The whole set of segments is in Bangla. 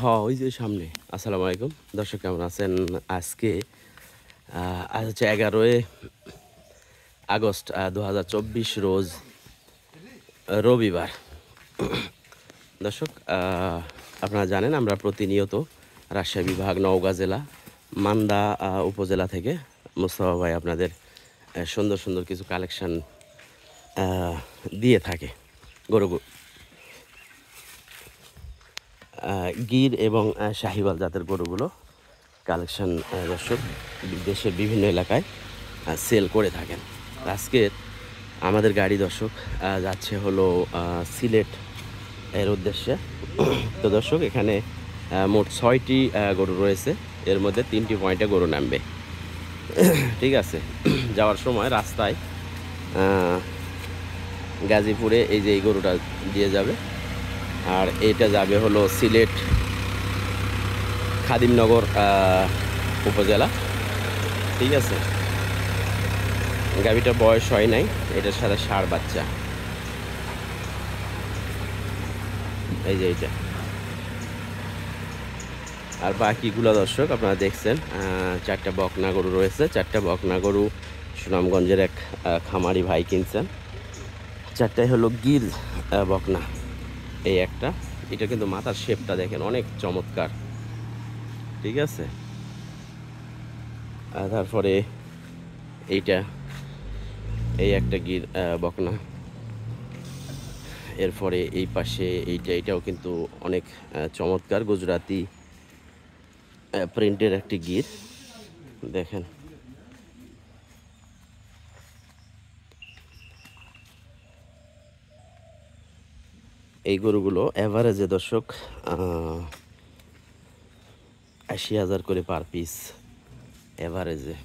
হ্যাঁ, ওই যে সামনে। আসসালামু আলাইকুম দর্শক, কেমন আছেন? আজকে আজ হচ্ছে 11ই আগস্ট 2024 রোজ রবিবার। দর্শক, আপনারা জানেন আমরা প্রতিনিয়ত রাজশাহী বিভাগ, নওগাঁ জেলা, মান্দা উপজেলা থেকে মোস্তফা ভাই আপনাদের সুন্দর সুন্দর কিছু কালেকশন দিয়ে থাকে। গরু গির এবং শাহিওয়াল জাতের গরুগুলো কালেকশন দর্শক দেশের বিভিন্ন এলাকায় সেল করে থাকেন। আজকে আমাদের গাড়ি দর্শক যাচ্ছে হলো সিলেট এর উদ্দেশ্যে। তো দর্শক, এখানে মোট 6টি গরু রয়েছে, এর মধ্যে 3টি পয়েন্টে গরু নামবে। ঠিক আছে, যাওয়ার সময় রাস্তায় গাজীপুরে এই যে এই গরুটা দিয়ে যাবে, আর এটা যাবে হলো সিলেট খাদিমনগর উপজেলা। ঠিক আছে, গাভীটার বয়স হয় নাই, এটার সাথে ষাঁড় বাচ্চা। এই যে এইটা, আর বাকিগুলো দর্শক আপনারা দেখছেন। 4টা বকনা গরু রয়েছে। 4টা বকনা গরু সুনামগঞ্জের এক খামারি ভাই কিনছেন। 4টাই হলো গির বকনা। এই একটা, এটা কিন্তু মাথার শেপটা দেখেন অনেক চমৎকার। ঠিক আছে, তারপরে এইটা, এই একটা গির বকনা। এরপরে এই পাশে এটাও কিন্তু অনেক চমৎকার গুজরাতি প্রিন্টের একটি গির দেখেন। এই গরুগুলো অ্যাভারেজে দর্শক 80,000 করে পার পিস অ্যাভারেজে,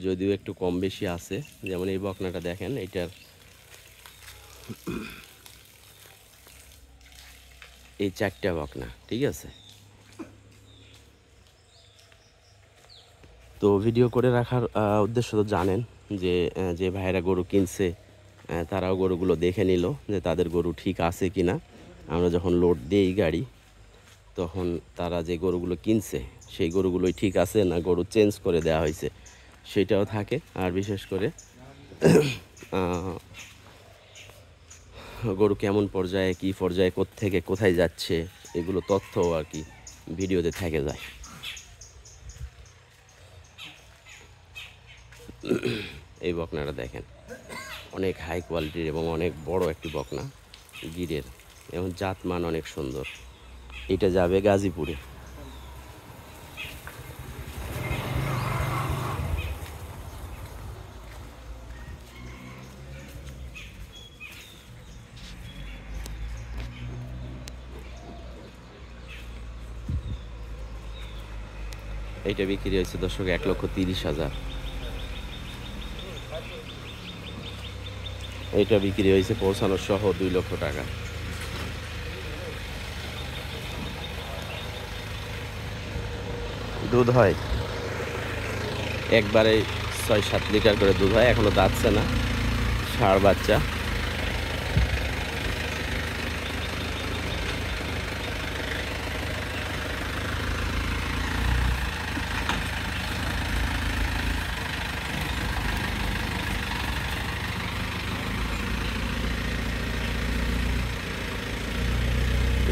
যদিও একটু কম বেশি আছে। যেমন এই বকনাটা দেখেন, এইটার এই 4টা বকনা। ঠিক আছে, তো ভিডিও করে রাখার উদ্দেশ্য তো জানেন, যে যে ভাইয়েরা গরু কিনছে তারাও গরুগুলো দেখে নিল যে তাদের গরু ঠিক আছে কি না। আমরা যখন লোড দিই গাড়ি, তখন তারা যে গরুগুলো কিনছে সেই গরুগুলোই ঠিক আছে না গরু চেঞ্জ করে দেওয়া হয়েছে সেটাও থাকে। আর বিশেষ করে গরু কেমন পর্যায়ে, কী পর্যায়ে, কোত্থেকে কোথায় যাচ্ছে, এগুলো তথ্য আর কি ভিডিওতে থেকে যায়। এই বকনাটা দেখেন, অনেক হাই কোয়ালিটির এবং অনেক বড় একটি বকনা গিরের, এবং জাতমান অনেক সুন্দর। এটা যাবে গাজীপুরে। এইটা বিক্রি হয়েছে দর্শক 1,30,000। এটা বিক্রি হয়েছে পৌঁছানো সহ 2 লক্ষ টাকা। দুধ হয় একবারে 6-7 লিটার করে দুধ হয়, এখনো দাঁতছে না, ষাঁড় বাচ্চা।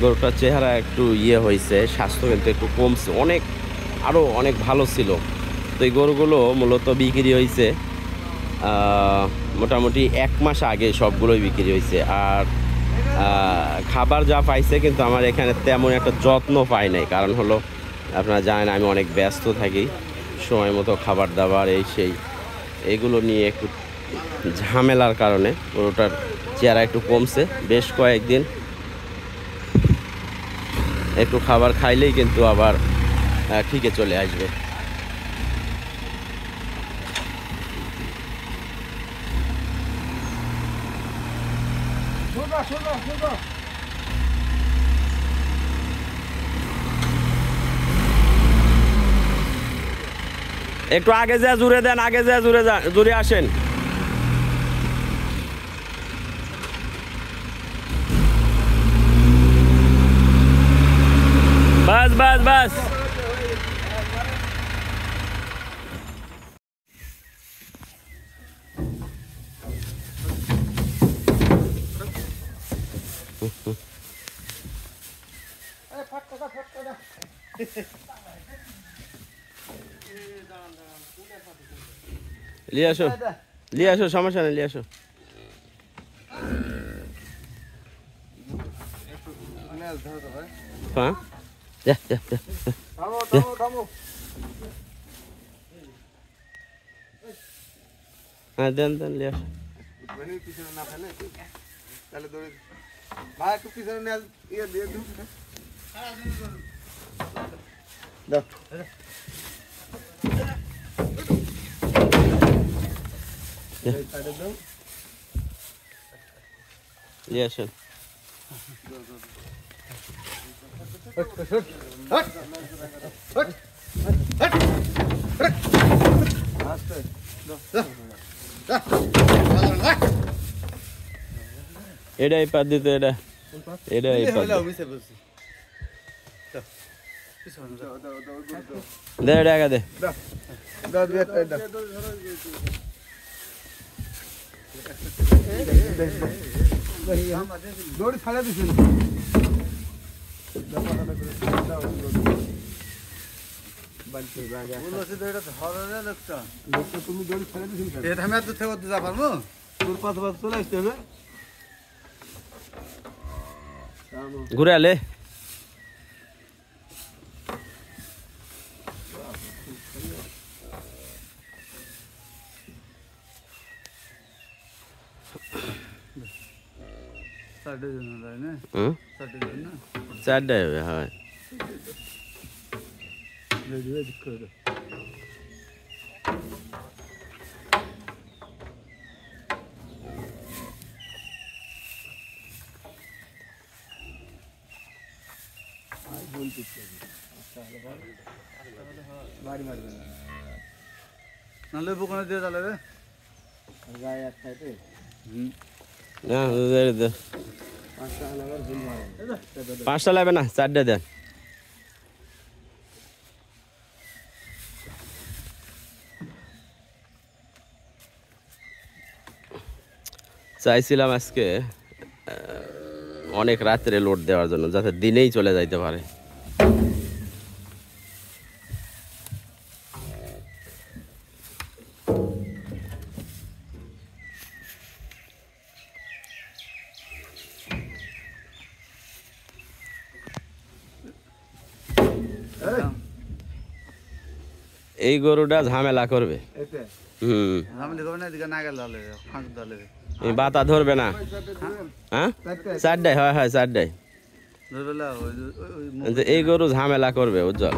গরুটার চেহারা একটু হয়েছে, স্বাস্থ্য কিন্তু একটু কমছে, আরও অনেক ভালো ছিল। তো এই গরুগুলো মূলত বিক্রি হয়েছে মোটামুটি 1 মাস আগে, সবগুলোই বিক্রি হয়েছে। আর খাবার যা পাইছে, কিন্তু আমার এখানে তেমন একটা যত্ন পাই নাই। কারণ হলো আপনারা জানেন আমি অনেক ব্যস্ত থাকি, সময় মতো খাবার দাবার এই সেই এগুলো নিয়ে একটু ঝামেলার কারণে গরুটার চেহারা একটু কমছে। বেশ কয়েকদিন একটু খাবার খাইলেই কিন্তু আবার ঠিকই চলে আসবে। একটু আগে যা জুড়ে দেন, আগে যা জুড়ে আসেন। নিয়ে আসো সমস্যা নেই নিয়ে আসো হ্যাঁ হ্যাঁ দেন দেন নিয়ে আসো পিছনে না ফেলে তাহলে দৌড়ে ভাই একটু পিছনে নিয়ে ইয়ে দিয়ে দিন দাও নিয়ে আসেন এটা এই পাত দিতে এটা এটা এই পাত দে টাকা দে দৌড়ি ছাড়া দিছি তুমি দৌড়ি ছাড়া দিছি এটা আমি তো থেকে যা পারবো তোর পাঁচ বার চলে আসতে হবে ঘুরে আলে চারটায় হবে হয় নালে বোকানে দিয়ে তাহলে রে গায়ে এক খাইতে না দে 5টা লাগবে না 4টা দেন চাইছিলাম আজকে অনেক রাত্রে লোড দেওয়ার জন্য যাতে দিনেই চলে যাইতে পারে এই গরুটা ঝামেলা করবে বাতা ধরবে না হ্যাঁ 4টায় হয় হয় 4টায় এই গরু ঝামেলা করবে উজ্জ্বল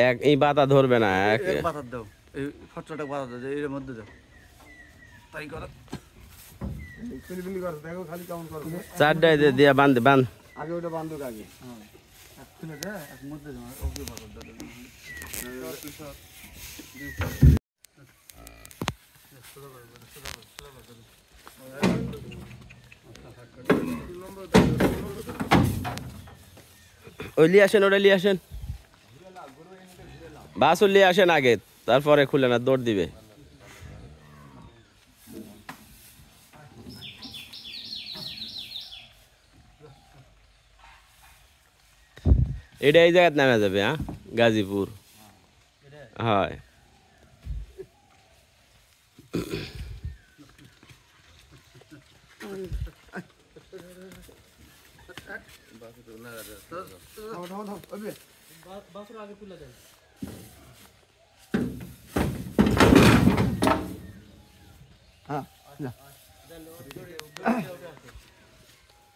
এক এই বাতা ধরবে না এক 4টায় দিয়া বান্ধ আগে ওটা বান্ধব আগে ওই লিয়ে আসেন ওটা লিয়ে আসেন বাসুর লিয়ে আসেন আগে তারপরে খুলে না দৌড় দিবে এটা এই জায়গায় নামা যাবে হ্যাঁ গাজীপুর হয়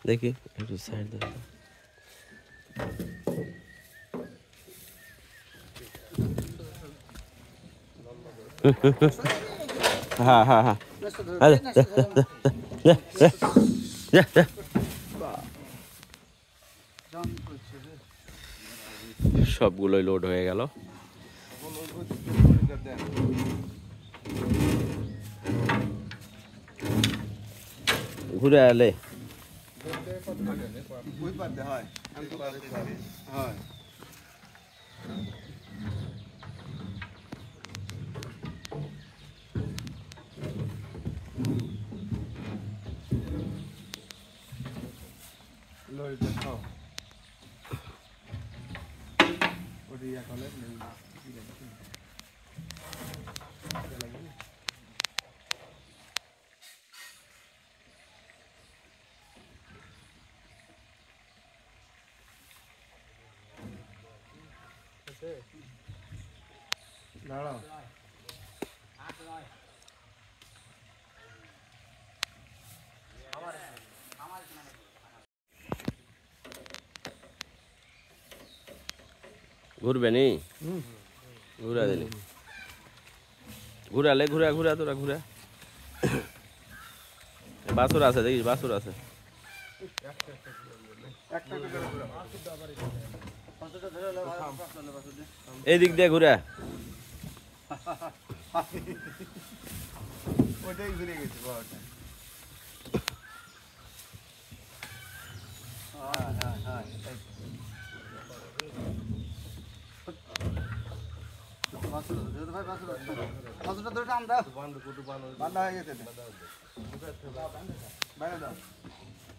দেখি একটু সাইড দেখ হ্যাঁ হ্যাঁ হ্যাঁ সবগুলোই লোড হয়ে গেল ঘুরে আলে লরিতে খাও ওটি ইয়া করলে দাঁড়াও ঘুরবে নি ঘুরা দিলি ঘুরালে ঘুরা ঘুরা তোরা ঘুরা বাছুর আছে দেখিস বাছুর আছে এই দিক দিয়ে ঘুরা ওইটাই ঘুরে গেছে বাবাটা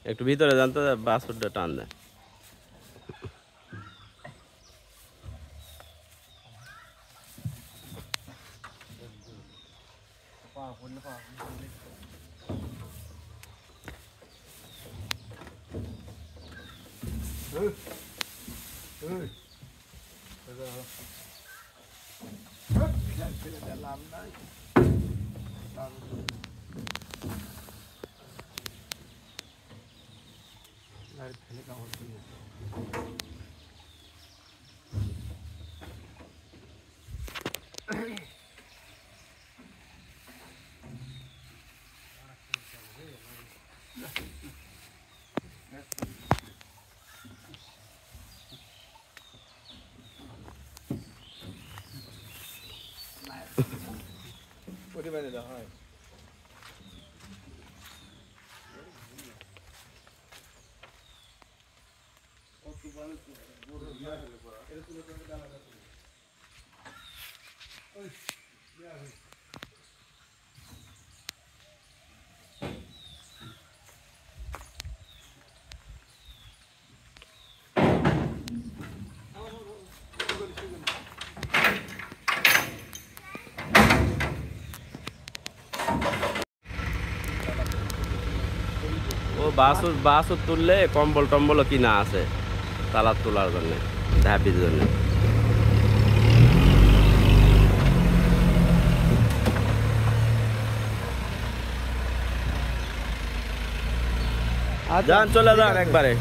একটু ভিতরে জানতো বাছুরটা টান দেয় হয় ও বাছুর বাছুর তুললে কম্বল টম্বলও কিনা আছে তালার তোলার জন্য ঢাপির জন্য যান চলে যান একবারে